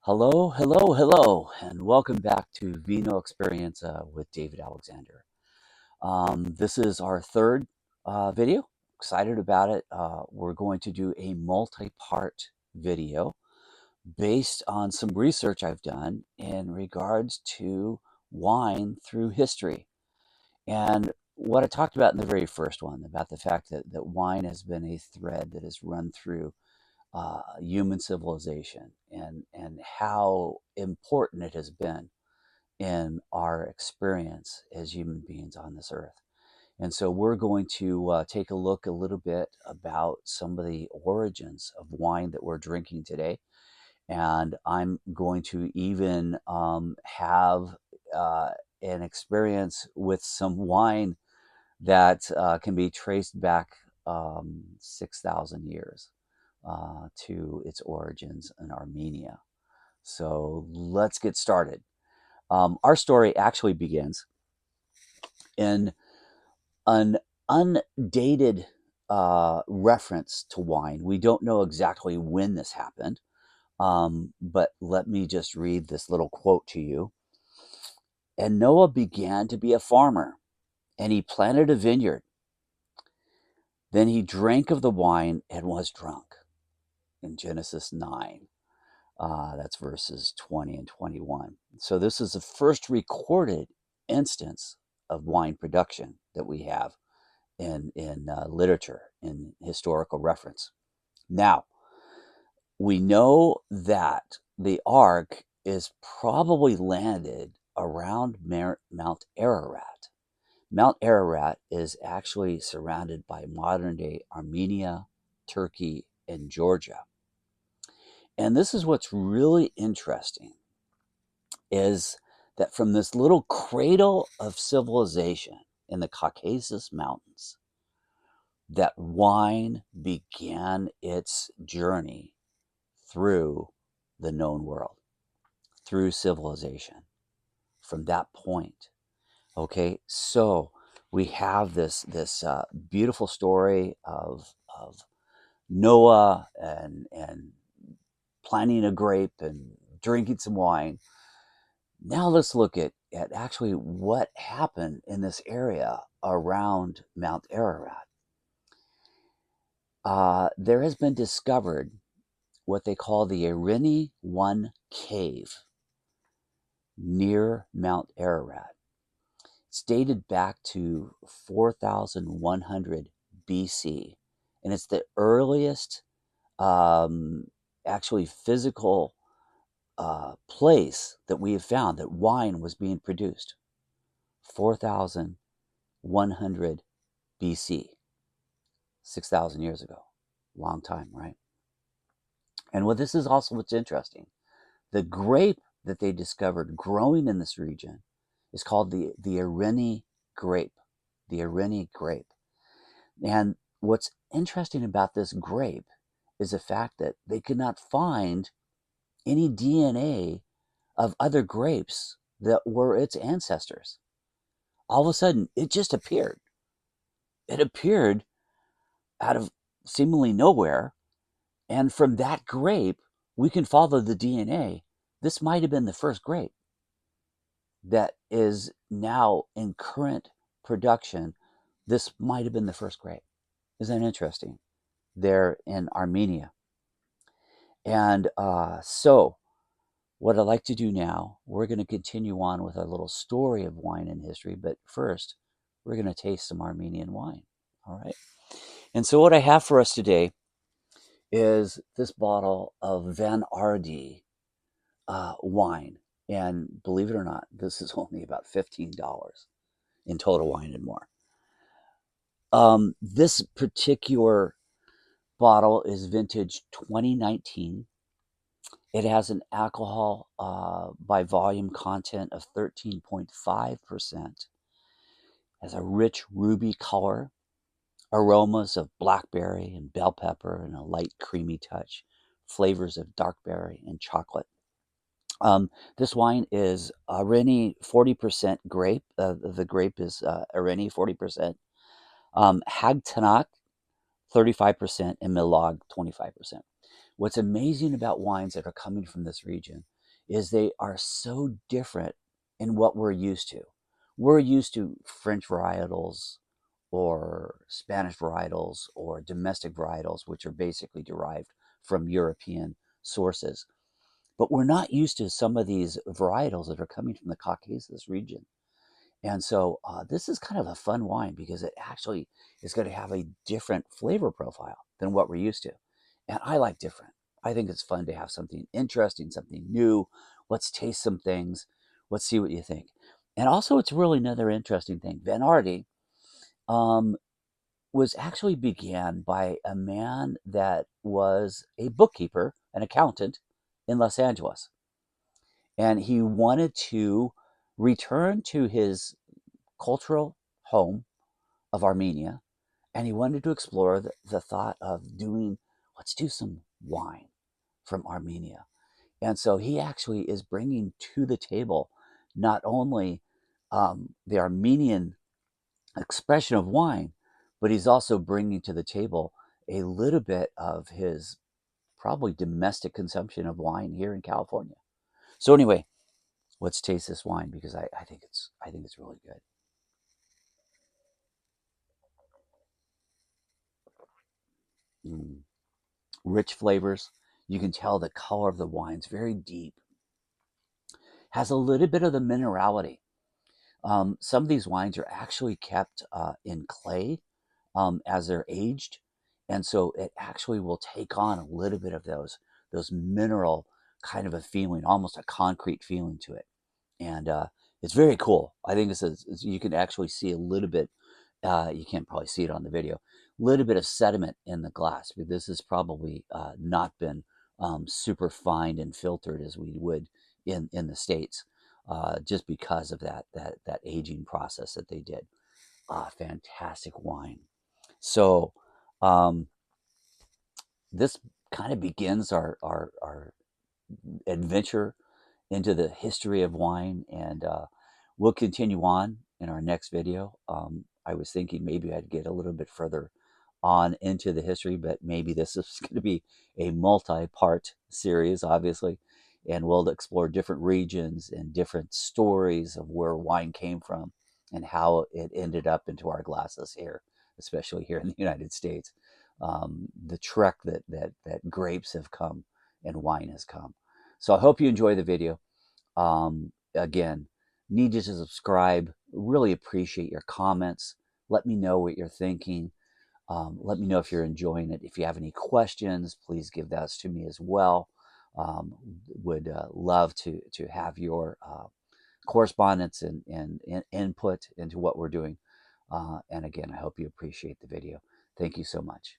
Hello, hello, hello, and welcome back to Vino Experienza with David Alexander. This is our third video. Excited about it. We're going to do a multi-part video based on some research I've done in regards to wine through history. And what I talked about in the very first one, about the fact that wine has been a thread that has run through human civilization and how important it has been in our experience as human beings on this earth. And so we're going to take a look a little bit about some of the origins of wine that we're drinking today. And I'm going to even have an experience with some wine that can be traced back 6,000 years to its origins in Armenia. So let's get started. Our story actually begins in an undated reference to wine. We don't know exactly when this happened, but let me just read this little quote to you. And Noah began to be a farmer, and he planted a vineyard. Then he drank of the wine and was drunk. In Genesis 9. That's verses 20 and 21. So this is the first recorded instance of wine production that we have in literature, in historical reference. Now, we know that the ark is probably landed around Mount Ararat. Mount Ararat is actually surrounded by modern-day Armenia, Turkey, and Georgia. And this is what's really interesting, is that from this little cradle of civilization in the Caucasus Mountains, that wine began its journey through the known world, through civilization. From that point, okay, so we have this beautiful story of Noah and planting a grape and drinking some wine. Now let's look at actually what happened in this area around Mount Ararat. There has been discovered what they call the Irene 1 cave near Mount Ararat. It's dated back to 4100 BC, and it's the earliest actually physical place that we have found that wine was being produced. 4100 BC, 6,000 years ago. Long time, right? And this is also what's interesting. The grape that they discovered growing in this region is called the Irene grape. The Irene grape. And what's interesting about this grape is the fact that they could not find any DNA of other grapes that were its ancestors. All of a sudden, it just appeared. It appeared out of seemingly nowhere. And from that grape, we can follow the DNA. This might have been the first grape that is now in current production. This might have been the first grape. Isn't that interesting? There in Armenia. And so what I'd like to do now, we're going to continue on with our little story of wine and history. But first, we're going to taste some Armenian wine. All right. And so what I have for us today is this bottle of Van Ardy wine. And believe it or not, this is only about $15 in Total Wine and More. This particular bottle is vintage 2019. It has an alcohol by volume content of 13.5%. Has a rich ruby color, aromas of blackberry and bell pepper, and a light creamy touch, flavors of dark berry and chocolate. This wine is Areni 40% grape. The grape is Areni 40%. Hagtanok 35%, and Milog 25%. What's amazing about wines that are coming from this region is they are so different in what we're used to. We're used to French varietals or Spanish varietals or domestic varietals, which are basically derived from European sources. But we're not used to some of these varietals that are coming from the Caucasus region. And so this is kind of a fun wine because it actually is going to have a different flavor profile than what we're used to. And I like different. I think it's fun to have something interesting, something new. Let's taste some things. Let's see what you think. And also, it's really another interesting thing. Vanardi um, was actually began by a man that was a bookkeeper, an accountant in Los Angeles. And he wanted to return to his cultural home of Armenia, and he wanted to explore the thought of doing, let's do some wine from Armenia. And so he actually is bringing to the table not only the Armenian expression of wine, but he's also bringing to the table a little bit of his probably domestic consumption of wine here in California. So anyway, let's taste this wine because I think it's really good. Mm. Rich flavors. You can tell the color of the wine's very deep. Has a little bit of the minerality. Some of these wines are actually kept in clay as they're aged, and so it actually will take on a little bit of those mineral kind of a feeling, almost a concrete feeling to it, and it's very cool. I think you can actually see a little bit. You can't probably see it on the video. A little bit of sediment in the glass. But this has probably not been super fined and filtered as we would in the states, just because of that aging process that they did. Fantastic wine. So um, this kind of begins our adventure into the history of wine, and we'll continue on in our next video. I was thinking maybe I'd get a little bit further on into the history, but maybe this is going to be a multi-part series, obviously, and we'll explore different regions and different stories of where wine came from and how it ended up into our glasses here, especially here in the United States. The trek that grapes have come and wine has come. So I hope you enjoy the video. Again, need you to subscribe. Really appreciate your comments. Let me know what you're thinking. Let me know if you're enjoying it. If you have any questions, please give those to me as well. Would love to have your correspondence and input into what we're doing. And again, I hope you appreciate the video. Thank you so much.